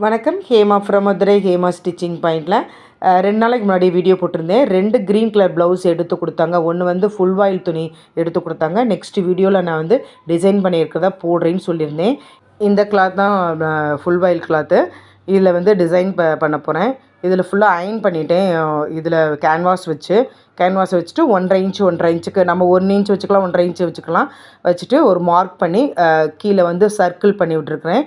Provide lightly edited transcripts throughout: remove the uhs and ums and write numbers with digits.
வணக்கம். Hema from Madurai. Hema stitching பாயிண்டில் 2 நாளைக்கு முன்னாடி வீடியோ போட்டிருந்தேன். 2 க்ரீன் கலர் ப்ளவுஸ் எடுத்து கொடுத்தாங்க. ஒன்று வந்து ஃபுல் வாயில் துணி எடுத்து கொடுத்தாங்க. நெக்ஸ்ட் வீடியோவில் நான் வந்து டிசைன் பண்ணியிருக்கிறதா போடுறேன்னு சொல்லியிருந்தேன். இந்த கிளாத் தான் ஃபுல் வாயில் கிளாத்து. இதில் வந்து டிசைன் பண்ண போகிறேன். இதில் ஃபுல்லாக அயர்ன் பண்ணிவிட்டேன். இதில் கேன்வாஸ் வச்சுட்டு 1.5 இன்ச்சுக்கு நம்ம 1 இன்ச் வச்சுக்கலாம், 1.5 இன்ச்சு வச்சுக்கலாம். வச்சுட்டு ஒரு மார்க் பண்ணி கீழே வந்து சர்க்கிள் பண்ணி விட்டுருக்குறேன்.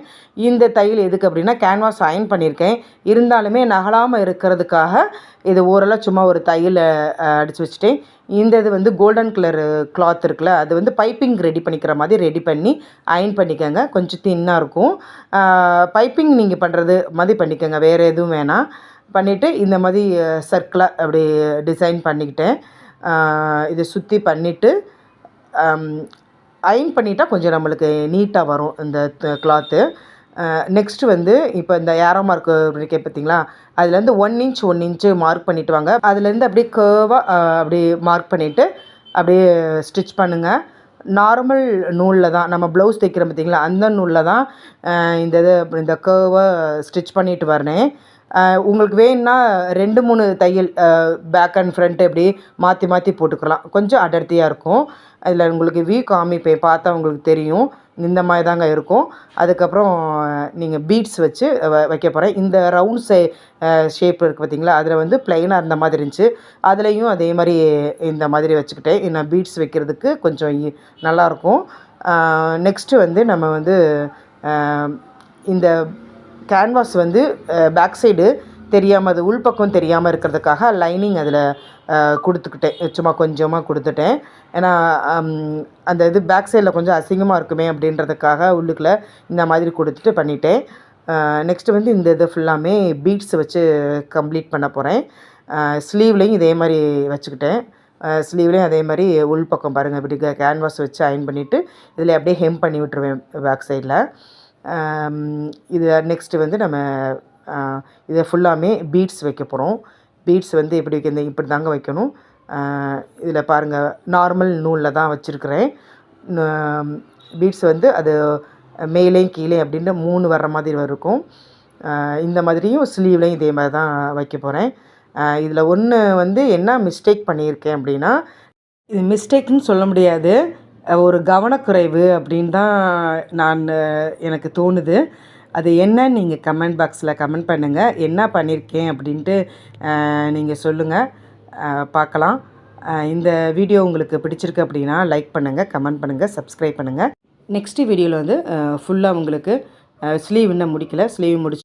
இந்த தையல் எதுக்கு அப்படின்னா, கேன்வாஸ் அயர்ன் பண்ணியிருக்கேன். இருந்தாலுமே நகலாமல் இருக்கிறதுக்காக இது ஓரளவு சும்மா ஒரு தையல் அடித்து வச்சுட்டேன். இந்த இது வந்து கோல்டன் கலர் கிளாத் இருக்குல்ல, அது வந்து பைப்பிங் ரெடி பண்ணிக்கிற மாதிரி ரெடி பண்ணி அயர்ன் பண்ணிக்கோங்க. கொஞ்சம் தின்னாக இருக்கும். பைப்பிங் நீங்கள் பண்ணுறது மாதிரி பண்ணிக்கோங்க, வேறு எதுவும் வேணாம். பண்ணிவிட்டு இந்த மாதிரி சர்க்கிளாக அப்படி டிசைன் பண்ணிக்கிட்டேன். இதை சுற்றி பண்ணிவிட்டு அயர்ன் பண்ணிட்டா கொஞ்சம் நம்மளுக்கு நீட்டாக வரும் இந்த கிளாத்து. நெக்ஸ்ட்டு வந்து இப்போ இந்த ஏரோ மார்க்கு இருக்கே பார்த்தீங்களா, அதுலேருந்து 1 இன்ச்சு மார்க் பண்ணிவிட்டு வாங்க. அதுலேருந்து அப்படியே கர்வாக அப்படி மார்க் பண்ணிவிட்டு அப்படியே ஸ்டிச் பண்ணுங்கள். நார்மல் நூலில் தான் நம்ம ப்ளவுஸ் தைக்கிறோம் பார்த்தீங்களா, அந்த நூலில் தான் இந்த கர்வை ஸ்டிச் பண்ணிட்டு வரேன். உங்களுக்கு வேணுன்னா 2-3 தையல் பேக் அண்ட் ஃப்ரண்ட் இப்படி மாற்றி மாற்றி போட்டுக்கலாம். கொஞ்சம் அடர்த்தியாக இருக்கும். அதில் உங்களுக்கு வியூ காமிப்பேன், பார்த்தா உங்களுக்கு தெரியும். இந்த மாதிரி தாங்க இருக்கும். அதுக்கப்புறம் நீங்கள் பீட்ஸ் வச்சு வைக்க போகிறேன். இந்த ரவுண்ட் ஷேப் இருக்குது பார்த்தீங்களா, அதில் வந்து ப்ளைனாக இருந்த மாதிரி இருந்துச்சு. அதுலேயும் அதே மாதிரி இந்த மாதிரி வச்சுக்கிட்டேன். நான் பீட்ஸ் வைக்கிறதுக்கு கொஞ்சம் நல்லாயிருக்கும். நெக்ஸ்ட்டு வந்து நம்ம வந்து இந்த கேன்வாஸ் வந்து பேக் சைடு தெரியாமல், அது உள்பக்கம் தெரியாமல் இருக்கிறதுக்காக லைனிங் அதில் கொடுத்துக்கிட்டேன். சும்மா கொஞ்சமாக கொடுத்துட்டேன். ஏன்னா அந்த இது பேக் சைடில் கொஞ்சம் அசிங்கமாக இருக்குமே அப்படின்றதுக்காக உள்ளுக்குள்ளே இந்த மாதிரி கொடுத்துட்டு பண்ணிட்டேன். நெக்ஸ்ட்டு வந்து இந்த இது ஃபுல்லாமே பீட்ஸ் வச்சு கம்ப்ளீட் பண்ண போகிறேன். ஸ்லீவ்லேயும் இதே மாதிரி வச்சுக்கிட்டேன். ஸ்லீவ்லேயும் அதே மாதிரி உள்பக்கம் பாருங்கள், இப்படி கேன்வாஸ் வச்சு அயர்ன் பண்ணிவிட்டு இதில் அப்படியே ஹெம் பண்ணி விட்டுருவேன் பேக் சைடில். இது நெக்ஸ்ட்டு வந்து நம்ம இதை ஃபுல்லாமே பீட்ஸ் வைக்க போகிறோம். பீட்ஸ் வந்து எப்படி வைக்க, இப்படி தாங்க வைக்கணும். இதில் பாருங்கள், நார்மல் நூலில் தான் வச்சுருக்கிறேன். பீட்ஸ் வந்து அது மேலேயும் கீழே அப்படின்னு 3 வர்ற மாதிரி இருக்கும். இந்த மாதிரியும் ஸ்லீவ்லேயும் இதே மாதிரி தான் வைக்க போகிறேன். இதில் ஒன்று வந்து என்ன மிஸ்டேக் பண்ணியிருக்கேன் அப்படின்னா, இது மிஸ்டேக்குன்னு சொல்ல முடியாது, ஒரு கவனக்குறைவு அப்படின்னு தான் எனக்கு தோணுது. அது என்னன்னு நீங்கள் கமெண்ட் பாக்ஸில் கமெண்ட் பண்ணுங்கள். என்ன பண்ணியிருக்கேன் அப்படின்ட்டு நீங்கள் சொல்லுங்கள், பார்க்கலாம். இந்த வீடியோ உங்களுக்கு பிடிச்சிருக்கு அப்படின்னா லைக் பண்ணுங்கள், கமெண்ட் பண்ணுங்கள், சப்ஸ்கிரைப் பண்ணுங்கள். நெக்ஸ்ட்டு வீடியோவில் வந்து ஃபுல்லாக உங்களுக்கு ஸ்லீவ் இன்னும் முடிக்கல, ஸ்லீவ் முடிச்சு